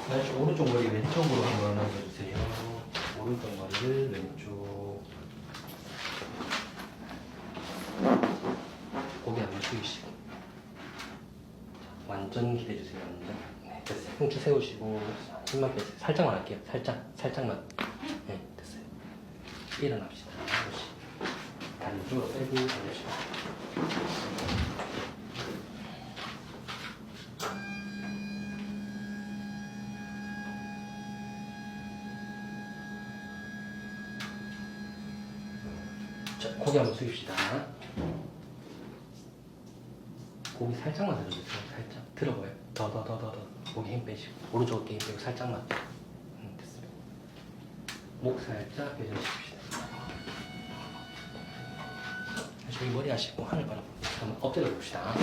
다시 오른쪽 머리 왼쪽으로 한번 넘겨주세요. 오른쪽 머리를 왼쪽. 고개 한번 숙이시고. 완전 기대주세요. 완전. 네, 됐어요. 흉추 세우시고 힘만 빼세요. 살짝만 할게요. 살짝만. 네, 됐어요. 일어납시다. 다시. 다리 쪽으로 빼고 올려주시고. 자, 고개 한번 숙입시다. 고기 살짝만 들어주세요. 살짝. 들어봐요. 더. 고기 힘 빼시고. 오른쪽 어깨 힘 빼고 살짝만. 됐습니다. 목 살짝 빼주십시다. 다시 여기 머리 하시고 하늘 바라보고 한번 엎드려 봅시다.